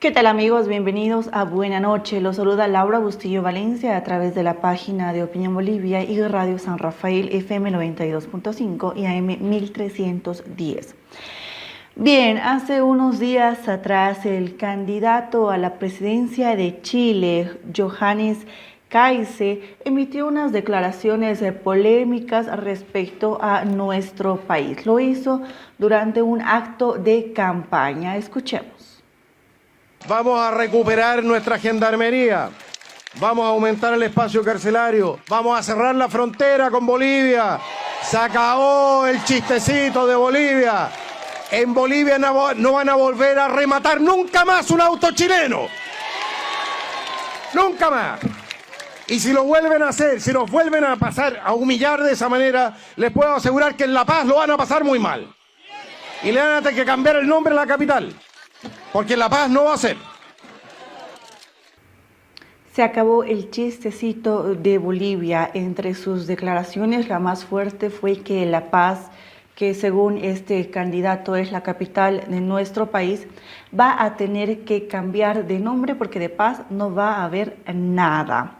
¿Qué tal amigos? Bienvenidos a Buena Noche. Los saluda Laura Bustillo Valencia a través de la página de Opinión Bolivia y Radio San Rafael FM 92.5 y AM 1310. Bien, hace unos días atrás el candidato a la presidencia de Chile, Johannes Kaiser, emitió unas declaraciones polémicas respecto a nuestro país. Lo hizo durante un acto de campaña. Escuchemos. Vamos a recuperar nuestra gendarmería, vamos a aumentar el espacio carcelario, vamos a cerrar la frontera con Bolivia. Se acabó el chistecito de Bolivia. En Bolivia no van a volver a rematar nunca más un auto chileno. Nunca más. Y si lo vuelven a hacer, si nos vuelven a pasar, a humillar de esa manera, les puedo asegurar que en La Paz lo van a pasar muy mal. Y le van a tener que cambiar el nombre a la capital. Porque La Paz no va a ser. Se acabó el chistecito de Bolivia. Entre sus declaraciones, la más fuerte fue que La Paz, que según este candidato es la capital de nuestro país, va a tener que cambiar de nombre porque de paz no va a haber nada.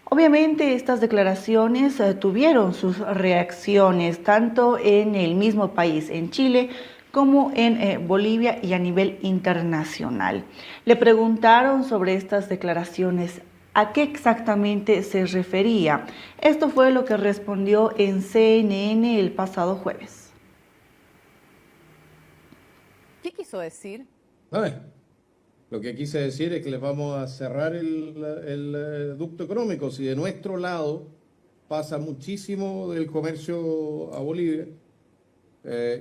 Obviamente estas declaraciones tuvieron sus reacciones tanto en el mismo país, en Chile, como en Bolivia y a nivel internacional. Le preguntaron sobre estas declaraciones, ¿a qué exactamente se refería? Esto fue lo que respondió en CNN el pasado jueves. ¿Qué quiso decir? A ver, lo que quise decir es que les vamos a cerrar el ducto económico. Si de nuestro lado pasa muchísimo del comercio a Bolivia,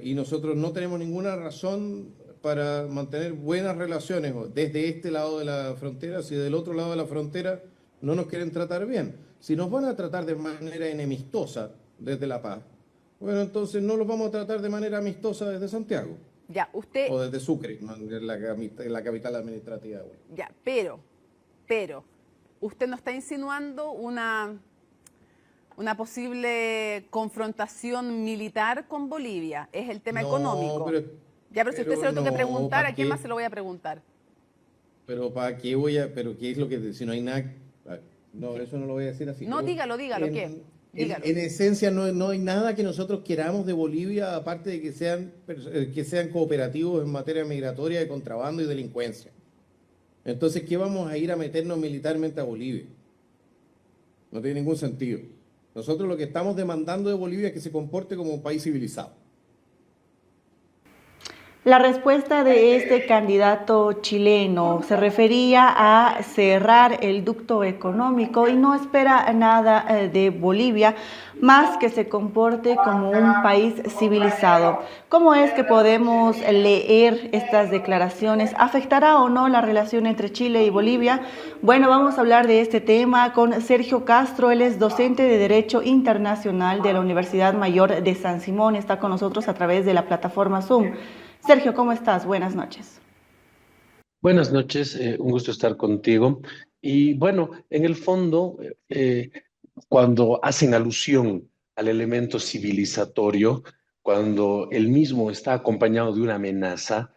y nosotros no tenemos ninguna razón para mantener buenas relaciones desde este lado de la frontera, si del otro lado de la frontera no nos quieren tratar bien. Si nos van a tratar de manera enemistosa desde La Paz, bueno, entonces no los vamos a tratar de manera amistosa desde Santiago. Ya, usted... O desde Sucre, en la capital administrativa. Ya, pero, usted no está insinuando una posible confrontación militar con Bolivia, es el tema económico. Pero si usted se lo tengo que preguntar, ¿a quién más se lo voy a preguntar? Pero ¿para qué pero qué es lo que, si no hay nada? No, eso no lo voy a decir así. No, dígalo, ¿qué? Dígalo. En esencia no hay nada que nosotros queramos de Bolivia, aparte de que sean cooperativos en materia migratoria, de contrabando y delincuencia. Entonces, ¿qué vamos a ir a meternos militarmente a Bolivia? No tiene ningún sentido. Nosotros lo que estamos demandando de Bolivia es que se comporte como un país civilizado. La respuesta de este candidato chileno se refería a cerrar el ducto económico y no espera nada de Bolivia más que se comporte como un país civilizado. ¿Cómo es que podemos leer estas declaraciones? ¿Afectará o no la relación entre Chile y Bolivia? Bueno, vamos a hablar de este tema con Sergio Castro. Él es docente de Derecho Internacional de la Universidad Mayor de San Simón. Está con nosotros a través de la plataforma Zoom. Sergio, ¿cómo estás? Buenas noches. Buenas noches, un gusto estar contigo. Y bueno, en el fondo, cuando hacen alusión al elemento civilizatorio, cuando el mismo está acompañado de una amenaza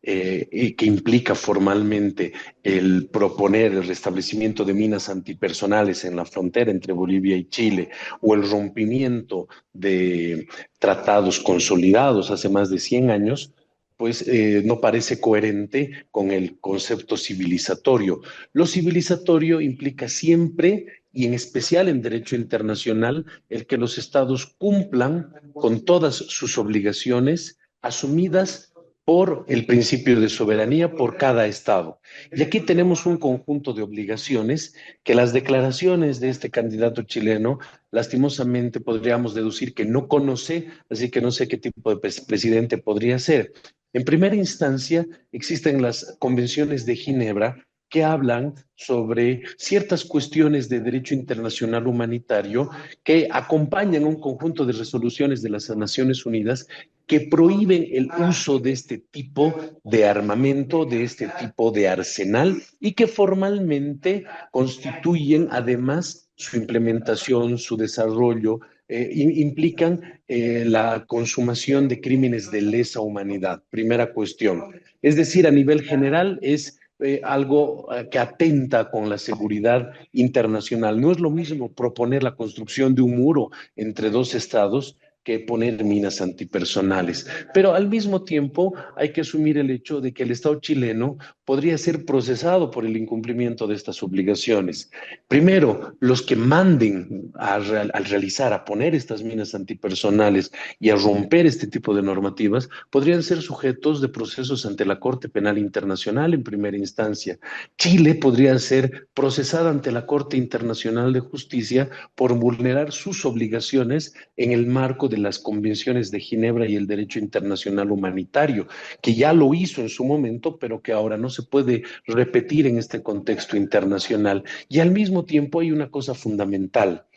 que implica formalmente el proponer el restablecimiento de minas antipersonales en la frontera entre Bolivia y Chile, o el rompimiento de tratados consolidados hace más de 100 años, pues no parece coherente con el concepto civilizatorio. Lo civilizatorio implica siempre, y en especial en derecho internacional, el que los estados cumplan con todas sus obligaciones asumidas por el principio de soberanía por cada estado. Y aquí tenemos un conjunto de obligaciones que las declaraciones de este candidato chileno, lastimosamente podríamos deducir que no conoce, así que no sé qué tipo de presidente podría ser. En primera instancia, existen las convenciones de Ginebra que hablan sobre ciertas cuestiones de derecho internacional humanitario que acompañan un conjunto de resoluciones de las Naciones Unidas que prohíben el uso de este tipo de armamento, de este tipo de arsenal, y que formalmente constituyen además su implementación, su desarrollo, implican la consumación de crímenes de lesa humanidad, primera cuestión. Es decir, a nivel general es algo que atenta con la seguridad internacional. No es lo mismo proponer la construcción de un muro entre dos estados que poner minas antipersonales. Pero al mismo tiempo hay que asumir el hecho de que el Estado chileno podría ser procesado por el incumplimiento de estas obligaciones. Primero, los que manden al realizar, a poner estas minas antipersonales y a romper este tipo de normativas, podrían ser sujetos de procesos ante la Corte Penal Internacional en primera instancia. Chile podría ser procesada ante la Corte Internacional de Justicia por vulnerar sus obligaciones en el marco de las convenciones de Ginebra y el derecho internacional humanitario, que ya lo hizo en su momento, pero que ahora no se puede repetir en este contexto internacional. Y al mismo tiempo hay una cosa fundamental.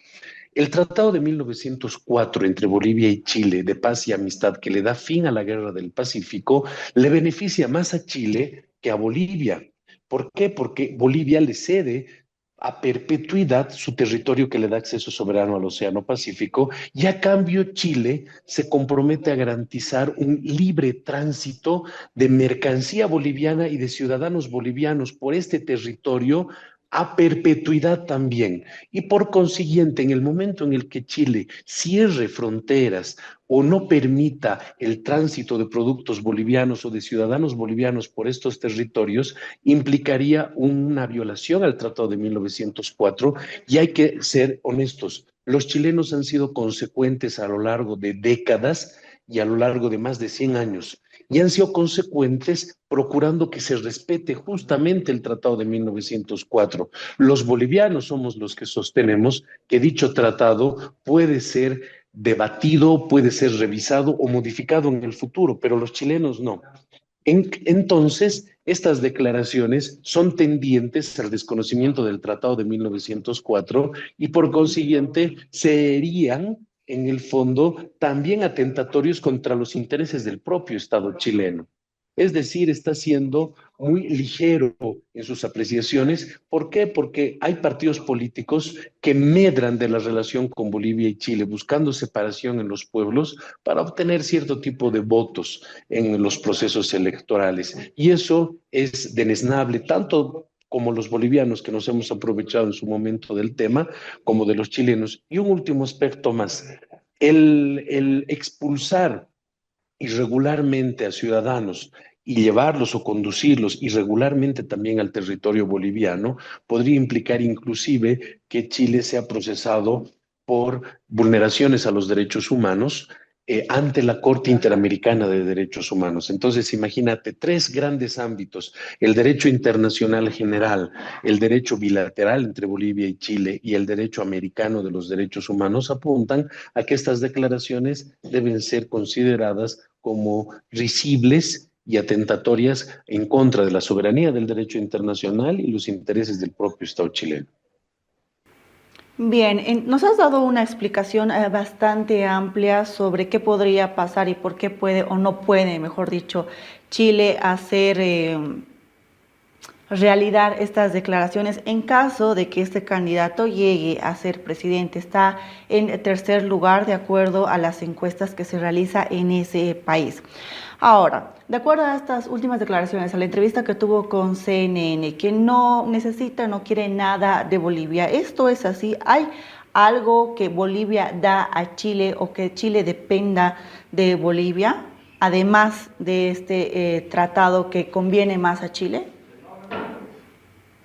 El Tratado de 1904 entre Bolivia y Chile de paz y amistad, que le da fin a la Guerra del Pacífico, le beneficia más a Chile que a Bolivia. ¿Por qué? Porque Bolivia le cede a perpetuidad su territorio que le da acceso soberano al Océano Pacífico, y a cambio Chile se compromete a garantizar un libre tránsito de mercancía boliviana y de ciudadanos bolivianos por este territorio a perpetuidad también. Y por consiguiente, en el momento en el que Chile cierre fronteras o no permita el tránsito de productos bolivianos o de ciudadanos bolivianos por estos territorios, implicaría una violación al Tratado de 1904, y hay que ser honestos. Los chilenos han sido consecuentes a lo largo de décadas y a lo largo de más de 100 años, y han sido consecuentes procurando que se respete justamente el Tratado de 1904. Los bolivianos somos los que sostenemos que dicho tratado puede ser debatido, puede ser revisado o modificado en el futuro, pero los chilenos no. Entonces, estas declaraciones son tendientes al desconocimiento del Tratado de 1904 y por consiguiente serían, en el fondo, también atentatorios contra los intereses del propio Estado chileno. Es decir, está siendo muy ligero en sus apreciaciones. ¿Por qué? Porque hay partidos políticos que medran de la relación con Bolivia y Chile, buscando separación en los pueblos para obtener cierto tipo de votos en los procesos electorales. Y eso es deleznable, tanto como los bolivianos que nos hemos aprovechado en su momento del tema, como de los chilenos. Y un último aspecto más, el expulsar irregularmente a ciudadanos y llevarlos o conducirlos irregularmente también al territorio boliviano, podría implicar inclusive que Chile sea procesado por vulneraciones a los derechos humanos ante la Corte Interamericana de Derechos Humanos. Entonces, imagínate, tres grandes ámbitos: el derecho internacional general, el derecho bilateral entre Bolivia y Chile y el derecho americano de los derechos humanos, apuntan a que estas declaraciones deben ser consideradas como risibles y atentatorias en contra de la soberanía del derecho internacional y los intereses del propio Estado chileno. Bien, nos has dado una explicación bastante amplia sobre qué podría pasar y por qué puede o no puede, mejor dicho, Chile hacer realidad estas declaraciones en caso de que este candidato llegue a ser presidente. Está en tercer lugar de acuerdo a las encuestas que se realiza en ese país. Ahora, de acuerdo a estas últimas declaraciones, a la entrevista que tuvo con CNN, que no necesita, no quiere nada de Bolivia, ¿esto es así? ¿Hay algo que Bolivia da a Chile o que Chile dependa de Bolivia, además de este tratado que conviene más a Chile?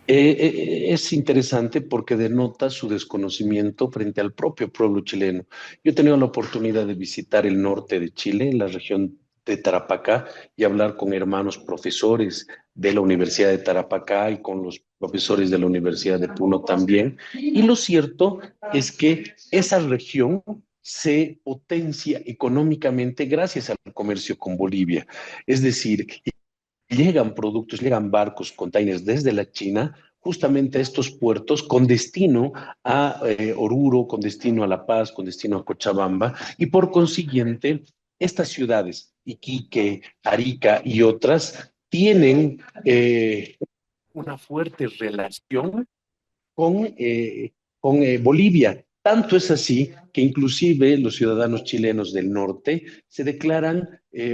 Es interesante porque denota su desconocimiento frente al propio pueblo chileno. Yo he tenido la oportunidad de visitar el norte de Chile, en la región de Tarapacá, y hablar con hermanos profesores de la Universidad de Tarapacá y con los profesores de la Universidad de Puno también. Y lo cierto es que esa región se potencia económicamente gracias al comercio con Bolivia. Es decir, llegan productos, llegan barcos, containers desde la China justamente a estos puertos con destino a Oruro, con destino a La Paz, con destino a Cochabamba, y por consiguiente estas ciudades, Iquique, Arica y otras, tienen una fuerte relación con Bolivia. Tanto es así que inclusive los ciudadanos chilenos del norte se declaran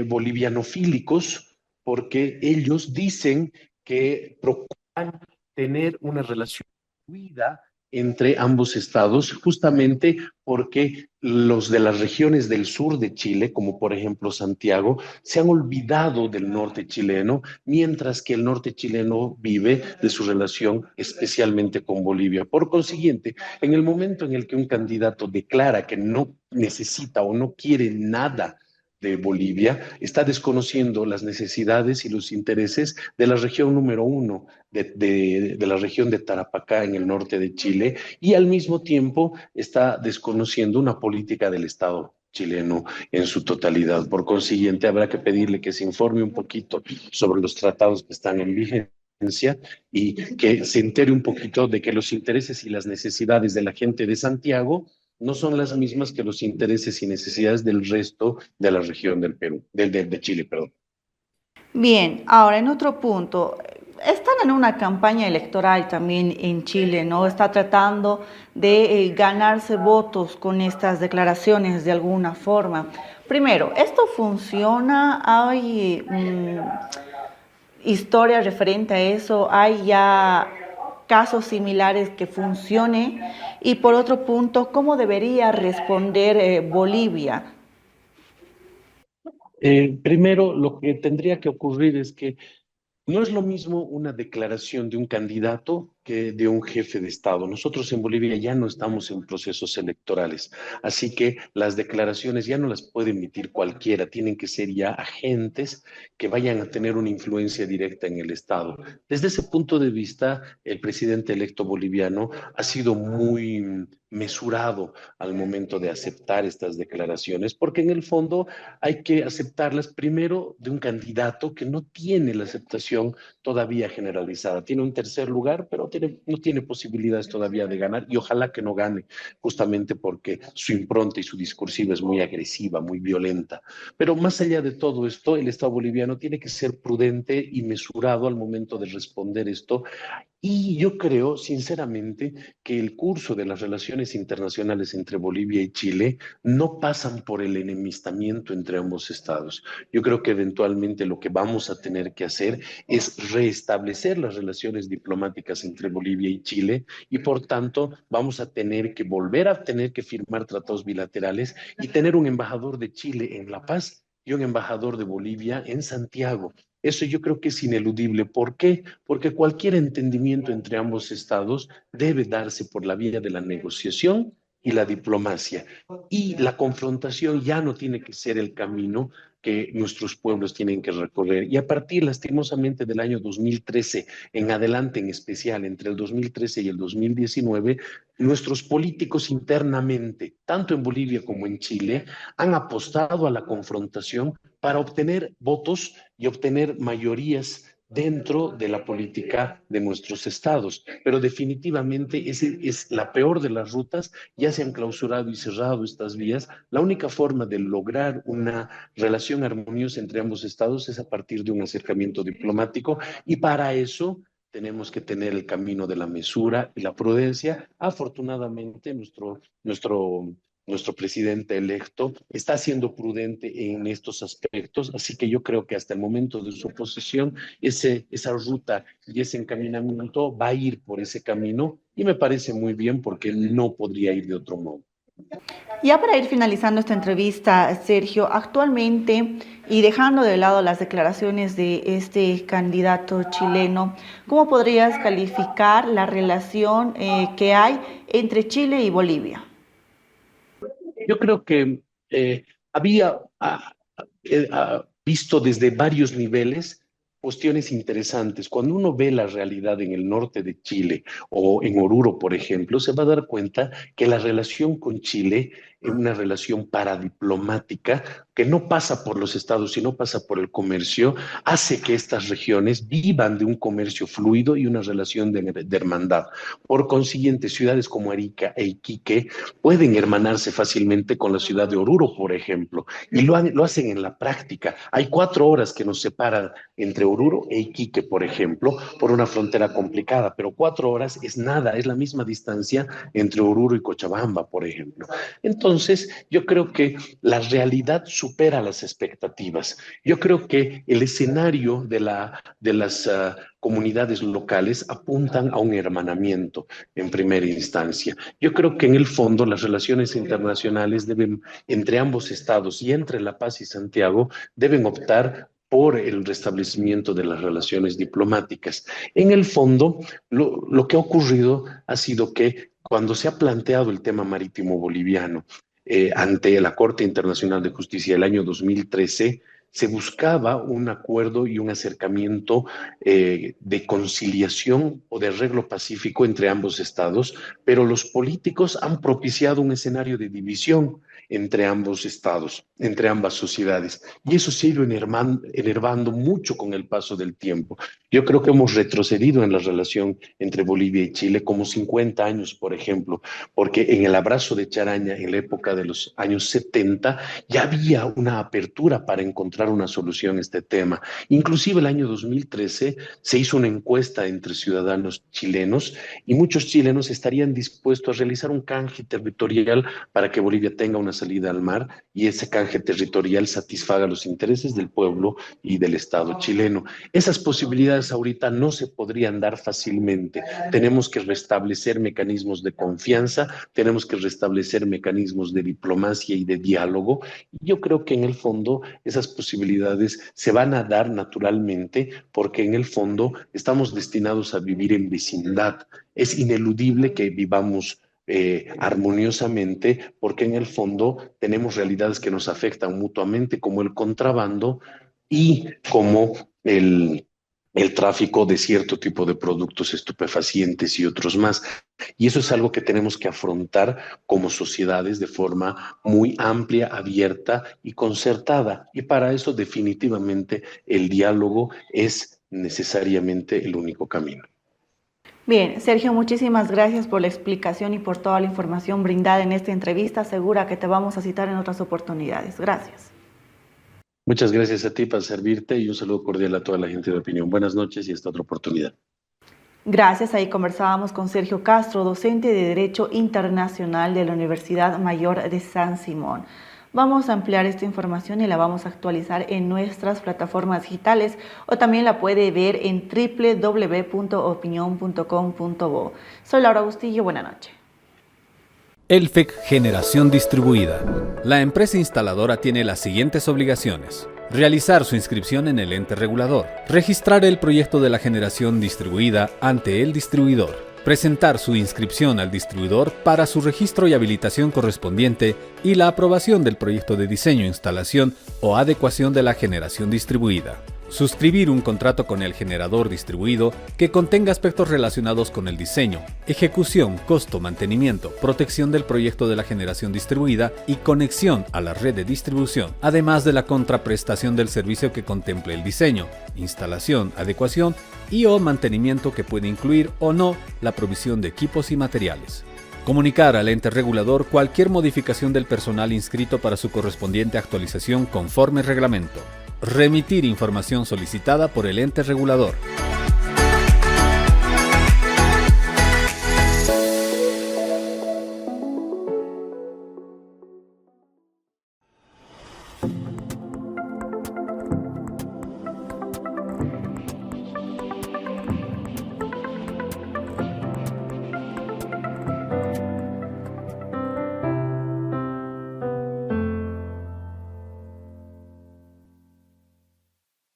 bolivianofílicos porque ellos dicen que procuran tener una relación fluida entre ambos estados, justamente porque los de las regiones del sur de Chile, como por ejemplo Santiago, se han olvidado del norte chileno, mientras que el norte chileno vive de su relación especialmente con Bolivia. Por consiguiente, en el momento en el que un candidato declara que no necesita o no quiere nada de Bolivia, está desconociendo las necesidades y los intereses de la región número uno, de la región de Tarapacá en el norte de Chile, y al mismo tiempo está desconociendo una política del Estado chileno en su totalidad. Por consiguiente, habrá que pedirle que se informe un poquito sobre los tratados que están en vigencia y que se entere un poquito de que los intereses y las necesidades de la gente de Santiago no son las mismas que los intereses y necesidades del resto de la región del Perú, de Chile, perdón. Bien, ahora en otro punto, están en una campaña electoral también en Chile, ¿no? Está tratando de ganarse votos con estas declaraciones de alguna forma. Primero, ¿esto funciona? ¿Hay historia referente a eso? ¿Hay ya casos similares que funcione? Y por otro punto, ¿cómo debería responder Bolivia? Primero, lo que tendría que ocurrir es que no es lo mismo una declaración de un candidato que de un jefe de Estado. Nosotros en Bolivia ya no estamos en procesos electorales, así que las declaraciones ya no las puede emitir cualquiera, tienen que ser ya agentes que vayan a tener una influencia directa en el Estado. Desde ese punto de vista, el presidente electo boliviano ha sido muy mesurado al momento de aceptar estas declaraciones, porque en el fondo hay que aceptarlas primero de un candidato que no tiene la aceptación todavía generalizada. Tiene un tercer lugar, pero no tiene posibilidades todavía de ganar y ojalá que no gane, justamente porque su impronta y su discursiva es muy agresiva, muy violenta. Pero más allá de todo esto, el Estado boliviano tiene que ser prudente y mesurado al momento de responder esto. Y yo creo, sinceramente, que el curso de las relaciones internacionales entre Bolivia y Chile no pasan por el enemistamiento entre ambos estados. Yo creo que eventualmente lo que vamos a tener que hacer es restablecer las relaciones diplomáticas entre Bolivia y Chile y por tanto vamos a tener que volver a tener que firmar tratados bilaterales y tener un embajador de Chile en La Paz y un embajador de Bolivia en Santiago. Eso yo creo que es ineludible. ¿Por qué? Porque cualquier entendimiento entre ambos estados debe darse por la vía de la negociación y la diplomacia. Y la confrontación ya no tiene que ser el camino que nuestros pueblos tienen que recorrer. Y a partir, lastimosamente, del año 2013 en adelante, en especial entre el 2013 y el 2019, nuestros políticos internamente, tanto en Bolivia como en Chile, han apostado a la confrontación para obtener votos y obtener mayorías dentro de la política de nuestros estados. Pero definitivamente esa es la peor de las rutas. Ya se han clausurado y cerrado estas vías. La única forma de lograr una relación armoniosa entre ambos estados es a partir de un acercamiento diplomático y para eso tenemos que tener el camino de la mesura y la prudencia. Afortunadamente, nuestro presidente electo está siendo prudente en estos aspectos, así que yo creo que hasta el momento de su posesión, esa ruta y ese encaminamiento va a ir por ese camino y me parece muy bien porque no podría ir de otro modo. Ya para ir finalizando esta entrevista, Sergio, actualmente y dejando de lado las declaraciones de este candidato chileno, ¿cómo podrías calificar la relación que hay entre Chile y Bolivia? Yo creo que había visto desde varios niveles cuestiones interesantes. Cuando uno ve la realidad en el norte de Chile o en Oruro, por ejemplo, se va a dar cuenta que la relación con Chile en una relación paradiplomática que no pasa por los estados, sino pasa por el comercio, hace que estas regiones vivan de un comercio fluido y una relación de hermandad. Por consiguiente, ciudades como Arica e Iquique pueden hermanarse fácilmente con la ciudad de Oruro, por ejemplo, y lo hacen en la práctica. Hay 4 horas que nos separan entre Oruro e Iquique, por ejemplo, por una frontera complicada, pero 4 horas es nada, es la misma distancia entre Oruro y Cochabamba, por ejemplo. Entonces, yo creo que la realidad supera las expectativas. Yo creo que el escenario de las comunidades locales apuntan a un hermanamiento en primera instancia. Yo creo que en el fondo las relaciones internacionales deben, entre ambos estados y entre La Paz y Santiago, deben optar por el restablecimiento de las relaciones diplomáticas. En el fondo, lo que ha ocurrido ha sido que cuando se ha planteado el tema marítimo boliviano ante la Corte Internacional de Justicia del año 2013, se buscaba un acuerdo y un acercamiento de conciliación o de arreglo pacífico entre ambos estados, pero los políticos han propiciado un escenario de división entre ambos estados, entre ambas sociedades, y eso se ha ido enervando mucho con el paso del tiempo. Yo creo que hemos retrocedido en la relación entre Bolivia y Chile como 50 años, por ejemplo, porque en el abrazo de Charaña, en la época de los años 70, ya había una apertura para encontrar una solución a este tema. Inclusive el año 2013 se hizo una encuesta entre ciudadanos chilenos y muchos chilenos estarían dispuestos a realizar un canje territorial para que Bolivia tenga una salida al mar y ese canje territorial satisfaga los intereses del pueblo y del Estado chileno. Esas posibilidades ahorita no se podrían dar fácilmente. Tenemos que restablecer mecanismos de confianza, tenemos que restablecer mecanismos de diplomacia y de diálogo. Yo creo que en el fondo esas posibilidades se van a dar naturalmente porque en el fondo estamos destinados a vivir en vecindad. Es ineludible que vivamos armoniosamente porque en el fondo tenemos realidades que nos afectan mutuamente como el contrabando y como el tráfico de cierto tipo de productos estupefacientes y otros más. Y eso es algo que tenemos que afrontar como sociedades de forma muy amplia, abierta y concertada. Y para eso definitivamente el diálogo es necesariamente el único camino. Bien, Sergio, muchísimas gracias por la explicación y por toda la información brindada en esta entrevista. Segura que te vamos a citar en otras oportunidades. Gracias. Muchas gracias a ti para servirte y un saludo cordial a toda la gente de Opinión. Buenas noches y hasta otra oportunidad. Gracias. Ahí conversábamos con Sergio Castro, docente de Derecho Internacional de la Universidad Mayor de San Simón. Vamos a ampliar esta información y la vamos a actualizar en nuestras plataformas digitales o también la puede ver en www.opinion.com.bo. Soy Laura Bustillo, buenas noches. Elfec Generación Distribuida. La empresa instaladora tiene las siguientes obligaciones: realizar su inscripción en el ente regulador, registrar el proyecto de la generación distribuida ante el distribuidor, presentar su inscripción al distribuidor para su registro y habilitación correspondiente y la aprobación del proyecto de diseño, instalación o adecuación de la generación distribuida. Suscribir un contrato con el generador distribuido que contenga aspectos relacionados con el diseño, ejecución, costo, mantenimiento, protección del proyecto de la generación distribuida y conexión a la red de distribución, además de la contraprestación del servicio que contemple el diseño, instalación, adecuación y o mantenimiento que puede incluir o no la provisión de equipos y materiales. Comunicar al ente regulador cualquier modificación del personal inscrito para su correspondiente actualización conforme reglamento. Remitir información solicitada por el ente regulador.